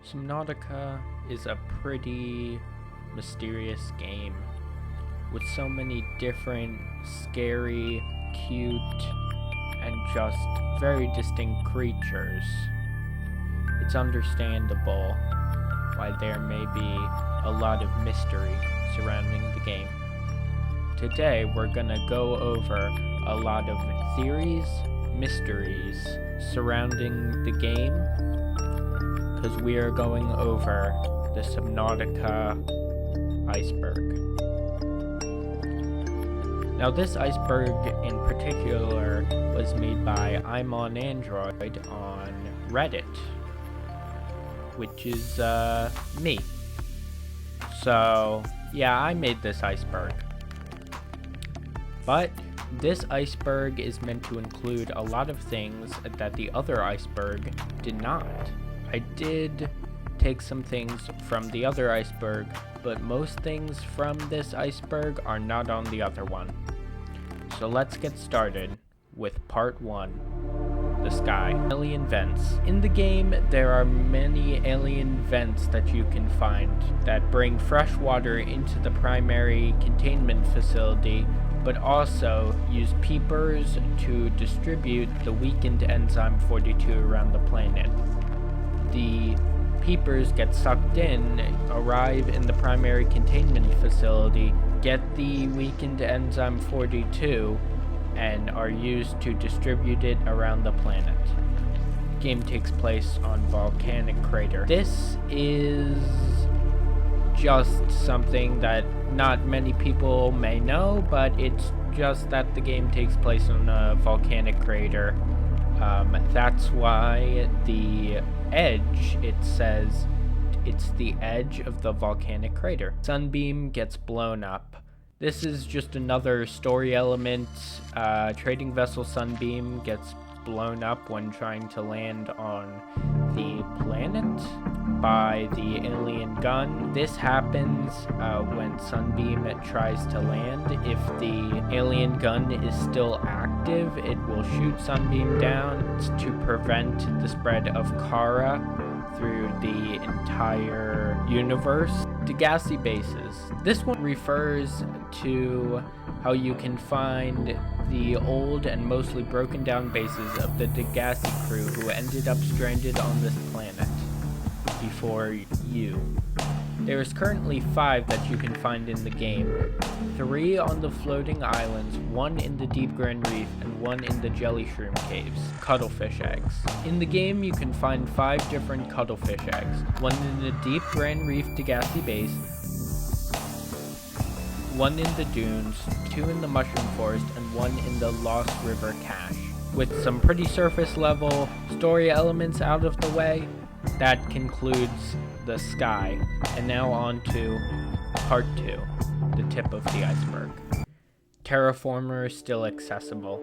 Subnautica is a pretty mysterious game with so many different scary, cute, and just very distinct creatures. It's understandable why there may be a lot of mystery surrounding the game. Today we're gonna go over a lot of theories, mysteries surrounding the game, because we are going over the Subnautica iceberg. Now this iceberg in particular was made by I'm on Android on Reddit, which is me. So yeah, I made this iceberg. But this iceberg is meant to include a lot of things that the other iceberg did not. I did take some things from the other iceberg, but most things from this iceberg are not on the other one. So let's get started with part 1, the sky. Alien vents. In the game, there are many alien vents that you can find that bring fresh water into the primary containment facility, but also use peepers to distribute the weakened enzyme 42 around the planet. The peepers get sucked in, arrive in the primary containment facility, get the weakened enzyme 42, and are used to distribute it around the planet. The game takes place on volcanic crater. This is just something that not many people may know, but it's just that the game takes place on a volcanic crater. That's why the edge, it says it's the edge of the volcanic crater. Sunbeam gets blown up. This is just another story element. Trading vessel Sunbeam gets blown up when trying to land on the planet by the alien gun. This happens when Sunbeam tries to land. If the alien gun is still active, it will shoot Sunbeam down to prevent the spread of Kara through the entire universe. Degassi bases. This one refers to how you can find the old and mostly broken down bases of the Degassi crew who ended up stranded on this planet before you. There is currently 5 that you can find in the game. 3 on the floating islands, 1 in the deep Grand Reef, and 1 in the jelly shroom caves. Cuttlefish eggs. In the game you can find 5 different cuttlefish eggs. 1 in the deep Grand Reef Degassi base, 1 in the dunes, 2 in the mushroom forest, and 1 in the Lost River cache. With some pretty surface level story elements out of the way, that concludes the sky. And now on to part 2, the tip of the iceberg. Terraformer is still accessible.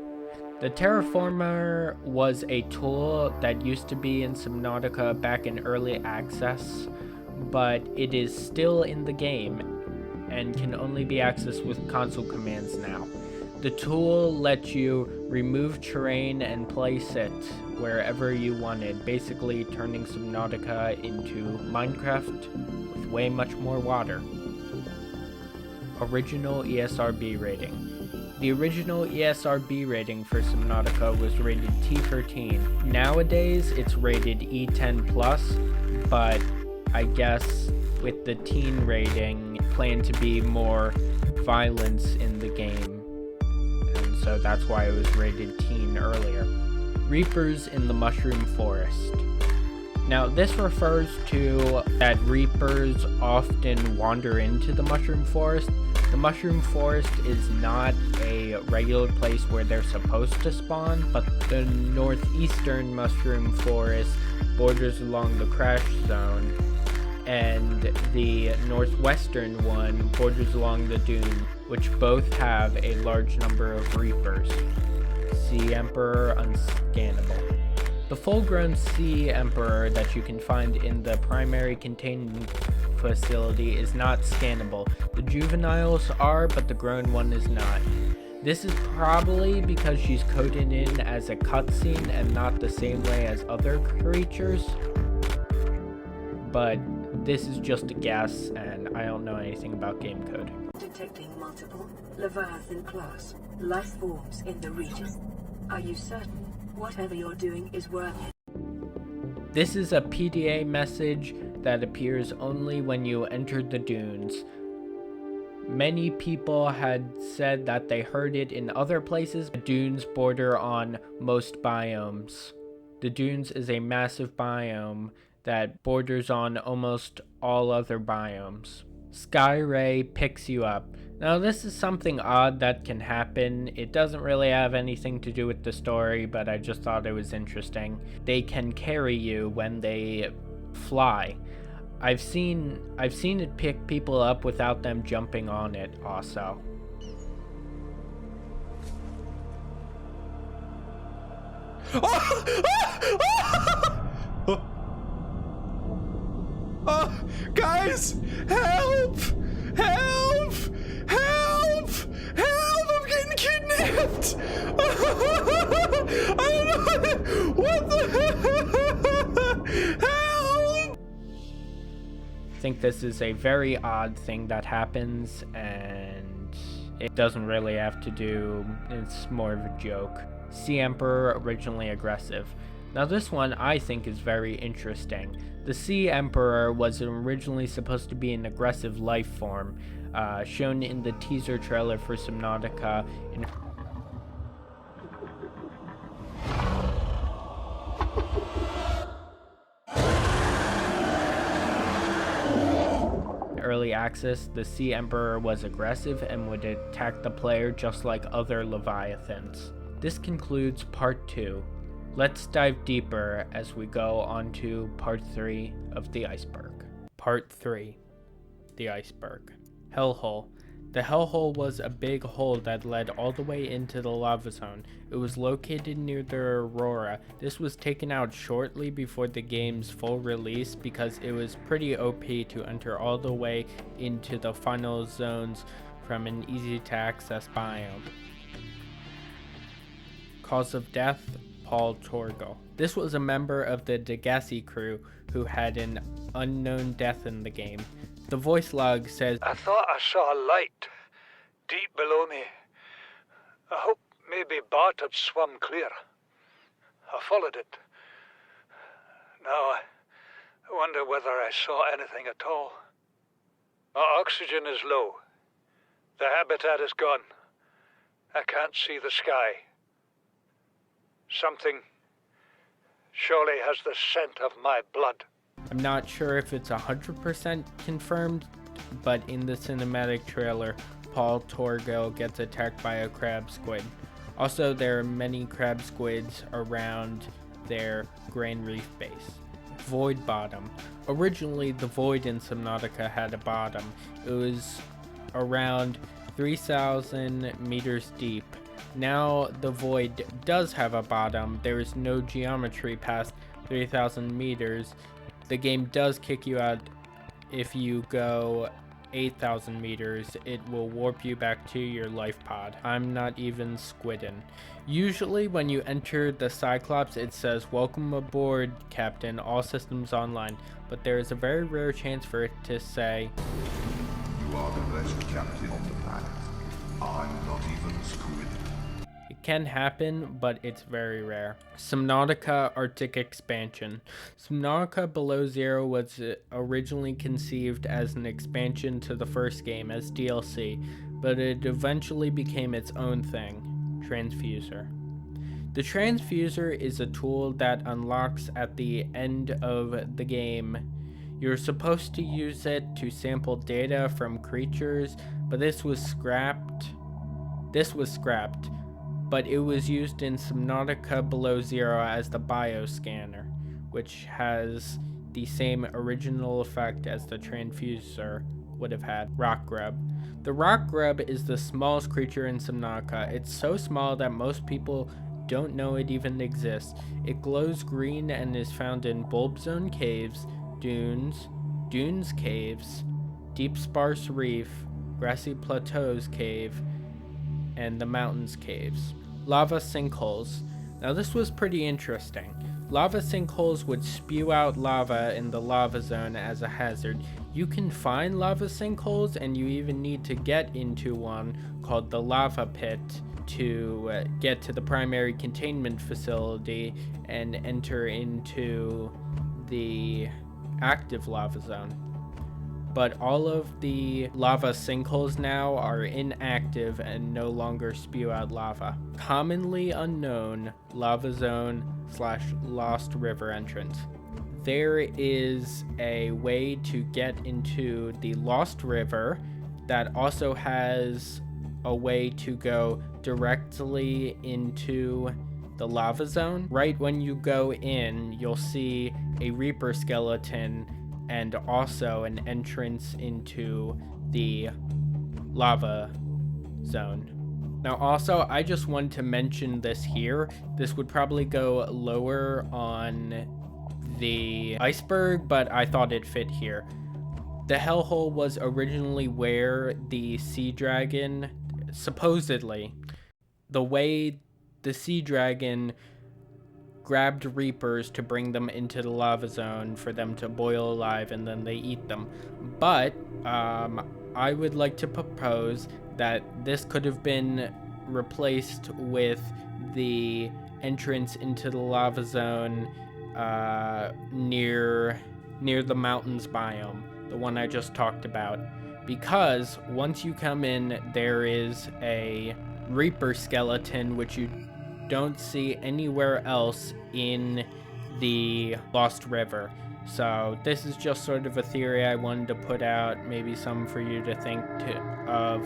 The Terraformer was a tool that used to be in Subnautica back in early access, but it is still in the game and can only be accessed with console commands now. The tool lets you remove terrain and place it wherever you wanted, basically turning Subnautica into Minecraft with way much more water. Original ESRB rating. The original ESRB rating for Subnautica was rated T13. Nowadays it's rated E10+, but I guess with the teen rating, planned to be more violence in the game, and so that's why it was rated teen earlier. Reapers in the mushroom forest. Now this refers to that reapers often wander into the mushroom forest. The mushroom forest is not a regular place where they're supposed to spawn, but the northeastern mushroom forest borders along the crash zone, and the northwestern one borders along the dune, which both have a large number of reapers. Sea Emperor unscannable. The full-grown Sea Emperor that you can find in the primary containment facility is not scannable. The juveniles are, but the grown one is not. This is probably because she's coded in as a cutscene and not the same way as other creatures. but this is just a guess, and I don't know anything about game code. Detecting multiple levithan class life forms in the region. Are you certain whatever you're doing is working? This is a PDA message that appears only when you enter the dunes. Many people had said that they heard it in other places. The dunes border on most biomes. The dunes is a massive biome that borders on almost all other biomes. Sky Ray picks you up. Now this is something odd that can happen. It doesn't really have anything to do with the story, but I just thought it was interesting. They can carry you when they fly. I've seen it pick people up without them jumping on it also. Guys, help! Help! Help! Help! I'm getting kidnapped! I don't know what the help! I think this is a very odd thing that happens, and it doesn't really have to do, it's more of a joke. Sea Emperor, originally aggressive. Now this one I think is very interesting. The Sea Emperor was originally supposed to be an aggressive life form, shown in the teaser trailer for Subnautica in early access. The Sea Emperor was aggressive and would attack the player just like other leviathans. This concludes part 2. Let's dive deeper as we go on to part 3 of the iceberg. Part 3. The iceberg. Hellhole. The hellhole was a big hole that led all the way into the lava zone. It was located near the Aurora. This was taken out shortly before the game's full release because it was pretty OP to enter all the way into the final zones from an easy to access biome. Cause of death, Paul Torgal. This was a member of the Degassi crew who had an unknown death in the game. The voice log says, I thought I saw a light deep below me. I hope maybe Bart had swum clear. I followed it. Now I wonder whether I saw anything at all. My oxygen is low. The habitat is gone. I can't see the sky. Something surely has the scent of my blood. I'm not sure if it's 100% confirmed, but in the cinematic trailer, Paul Torgal gets attacked by a crab squid. Also, there are many crab squids around their Grand Reef base. Void bottom. Originally, the void in Subnautica had a bottom. It was around 3,000 meters deep. Now the void does have a bottom. There is no geometry past 3,000 meters. The game does kick you out if you go 8,000 meters. It will warp you back to your life pod. I'm not even squidding. Usually when you enter the Cyclops, it says, "Welcome aboard, Captain, all systems online," but there is a very rare chance for it to say, "You are the best captain on the planet. I'm not even squid." It can happen, but it's very rare. Subnautica Arctic Expansion. Subnautica Below Zero was originally conceived as an expansion to the first game as DLC, but it eventually became its own thing, Transfuser. The Transfuser is a tool that unlocks at the end of the game. You're supposed to use it to sample data from creatures, but this was scrapped, but it was used in Subnautica Below Zero as the bioscanner, which has the same original effect as the Transfuser would have had. Rock Grub. The Rock Grub is the smallest creature in Subnautica. It's so small that most people don't know it even exists. It glows green and is found in Bulb Zone caves, dunes caves, deep sparse reef, grassy plateaus cave, and the mountains caves. Lava sinkholes. Now this was pretty interesting. Lava sinkholes would spew out lava in the lava zone as a hazard. You can find lava sinkholes, and you even need to get into one called the lava pit to get to the primary containment facility and enter into the active lava zone. But all of the lava sinkholes now are inactive and no longer spew out lava. Commonly unknown lava zone / lost river entrance. There is a way to get into the lost river that also has a way to go directly into the lava zone. Right when you go in, you'll see a Reaper skeleton and also an entrance into the lava zone. Now also, I just want to mention this here. This would probably go lower on the iceberg, but I thought it fit here. The hellhole was originally where the sea dragon, supposedly, the way the sea dragon grabbed reapers to bring them into the lava zone for them to boil alive and then they eat them. But I would like to propose that this could have been replaced with the entrance into the lava zone near the mountains biome, the one I just talked about, because once you come in, there is a Reaper skeleton which you don't see anywhere else in the Lost River. So this is just sort of a theory I wanted to put out, maybe some for you to think of.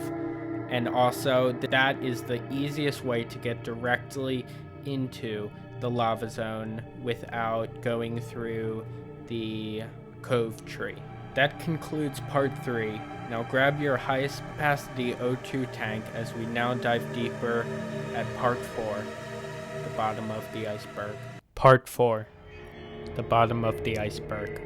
And also, that is the easiest way to get directly into the lava zone without going through the cove tree. That concludes part 3. Now grab your highest capacity O2 tank as we now dive deeper at part 4. The bottom of the iceberg. Part 4. The bottom of the iceberg.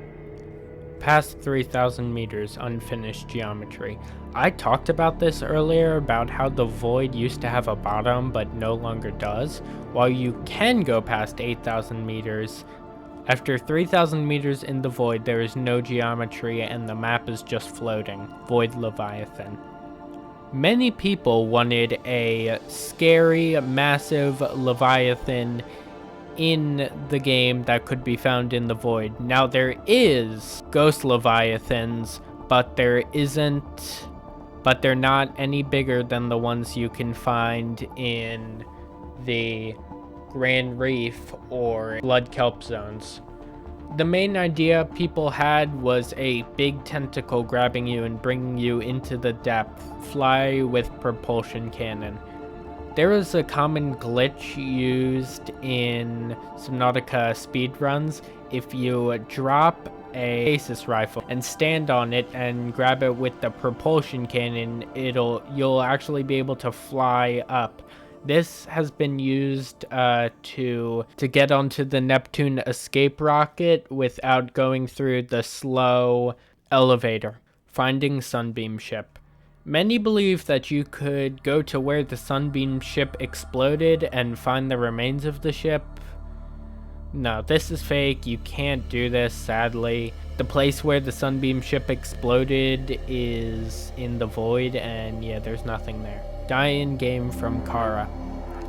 Past 3,000 meters unfinished geometry. I talked about this earlier about how the void used to have a bottom but no longer does. While you can go past 8,000 meters, after 3,000 meters in the void there is no geometry and the map is just floating. Void Leviathan. Many people wanted a scary, massive Leviathan in the game that could be found in the void. Now there is ghost Leviathans, but they're not any bigger than the ones you can find in the Grand Reef or Blood Kelp zones. The main idea people had was a big tentacle grabbing you and bringing you into the depth, fly with propulsion cannon. There is a common glitch used in Subnautica speedruns. If you drop a stasis rifle and stand on it and grab it with the propulsion cannon, you'll actually be able to fly up. This has been used to get onto the Neptune escape rocket without going through the slow elevator. Finding Sunbeam ship. Many believe that you could go to where the Sunbeam ship exploded and find the remains of the ship. No, this is fake. You can't do this, sadly. The place where the Sunbeam ship exploded is in the void, and yeah, there's nothing there. Die in game from Kara.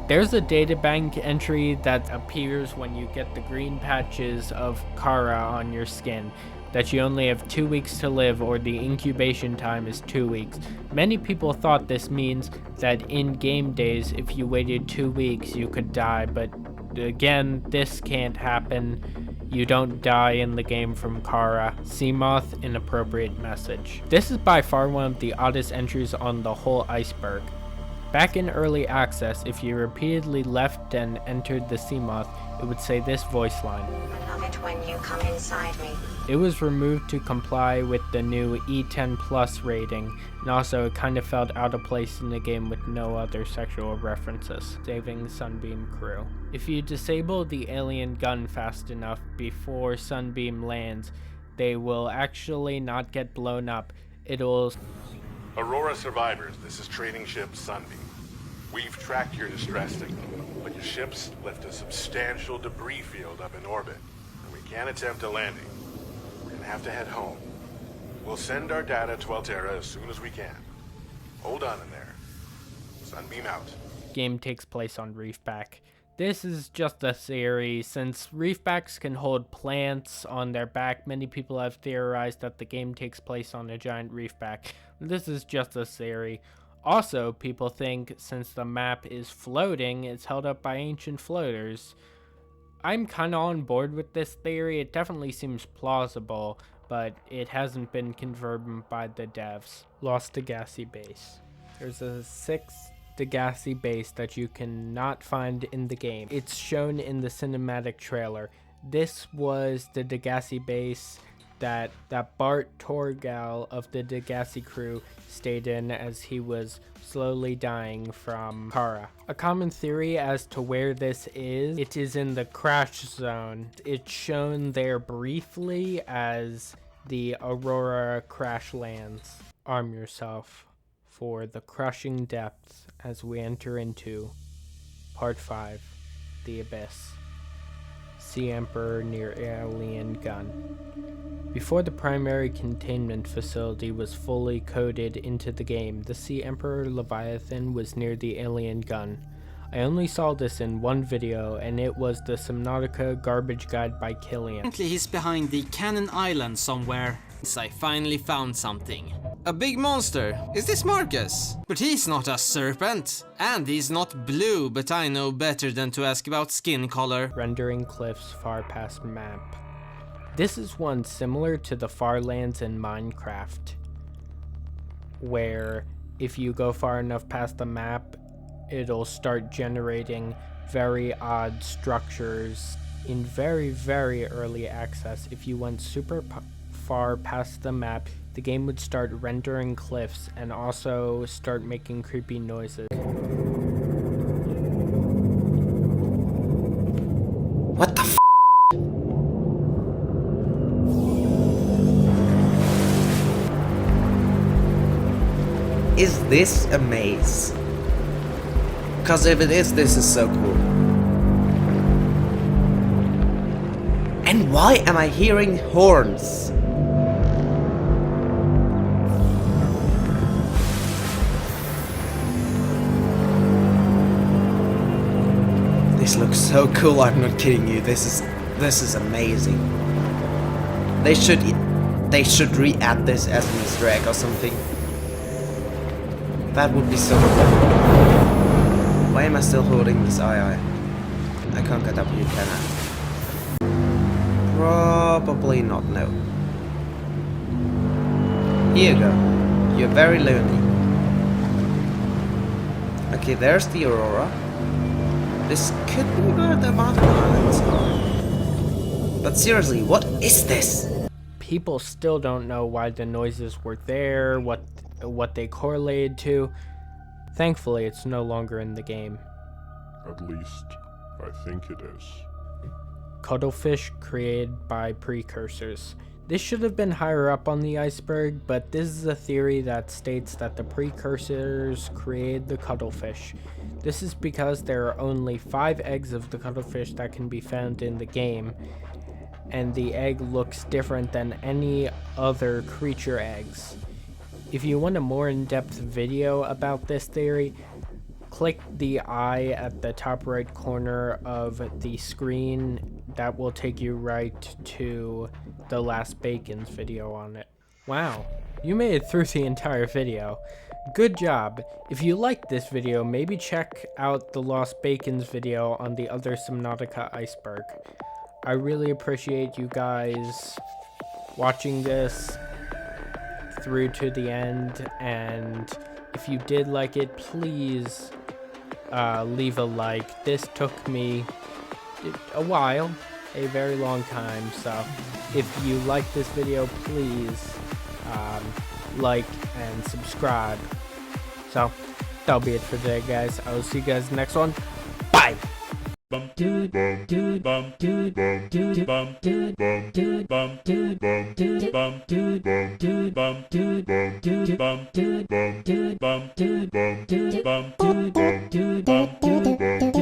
There's a databank entry that appears when you get the green patches of Kara on your skin, that you only have 2 weeks to live, or the incubation time is 2 weeks. Many people thought this means that in game days, if you waited 2 weeks, you could die, but again, this can't happen. You don't die in the game from Kara. Seamoth, inappropriate message. This is by far one of the oddest entries on the whole iceberg. Back in early access, if you repeatedly left and entered the Seamoth, it would say this voice line. I love it when you come inside me. It was removed to comply with the new E10 Plus rating, and also it kind of felt out of place in the game with no other sexual references. Saving Sunbeam crew. If you disable the alien gun fast enough before Sunbeam lands, they will actually not get blown up. It'll... Aurora survivors, this is trading ship Sunbeam. We've tracked your distress signal, but your ship's left a substantial debris field up in orbit, and we can't attempt a landing. We're gonna have to head home. We'll send our data to Altera as soon as we can. Hold on in there. Sunbeam out. Game takes place on Reefback. This is just a theory. Since Reefbacks can hold plants on their back, many people have theorized that the game takes place on a giant Reefback. This is just a theory. Also, people think since the map is floating, it's held up by ancient floaters. I'm kinda on board with this theory. It definitely seems plausible, but it hasn't been confirmed by the devs. Lost Degassi Base. There's a 6th Degassi base that you cannot find in the game. It's shown in the cinematic trailer. This was the Degassi base that Bart Torgal of the Degassi crew stayed in as he was slowly dying from Kara. A common theory as to where this is, it is in the crash zone. It's shown there briefly as the Aurora crash lands. Arm yourself for the crushing depths as we enter into Part 5, The Abyss. Sea Emperor near alien gun. Before the primary containment facility was fully coded into the game, the Sea Emperor Leviathan was near the alien gun. I only saw this in one video, and it was the Subnautica garbage guide by Killian. Apparently he's behind the Cannon Island somewhere. I finally found something. A big monster. Is this Marcus? But he's not a serpent. And he's not blue, but I know better than to ask about skin color. Rendering cliffs far past map. This is one similar to the Farlands in Minecraft, where if you go far enough past the map, it'll start generating very odd structures in very, very early access. If you went super far past the map, the game would start rendering cliffs and also start making creepy noises. What the f***? Is this a maze? Because if it is, this is so cool. And why am I hearing horns? This looks so cool, I'm not kidding you. This is amazing. They should re-add this as an Easter egg or something. That would be so cool. Why am I still holding this eye? I can't get up here, can I? Probably not, no. Here you go. You're very lonely. Okay, there's the Aurora. This could be where the mountain islands are. But seriously, what is this? People still don't know why the noises were there, what they correlated to. Thankfully, it's no longer in the game. At least, I think it is. Cuttlefish created by precursors. This should have been higher up on the iceberg, but this is a theory that states that the precursors created the cuttlefish. This is because there are only 5 eggs of the cuttlefish that can be found in the game, and the egg looks different than any other creature eggs. If you want a more in-depth video about this theory, click the eye at the top right corner of the screen. That will take you right to the Last Bacon's video on it. Wow, you made it through the entire video. Good job. If you liked this video, maybe check out the Lost Bacon's video on the other Subnautica iceberg. I really appreciate you guys watching this through to the end, and if you did like it, please leave a like. This took me a while, a very long time, so if you like this video, please like and subscribe. So that'll be it for today, guys. I will see you guys next one. Bye. bum dude dude bum dude dude bum dude dude bum dude dude bum dude dude bum dude dude bum dude dude bum dude dude bum dude dude bum dude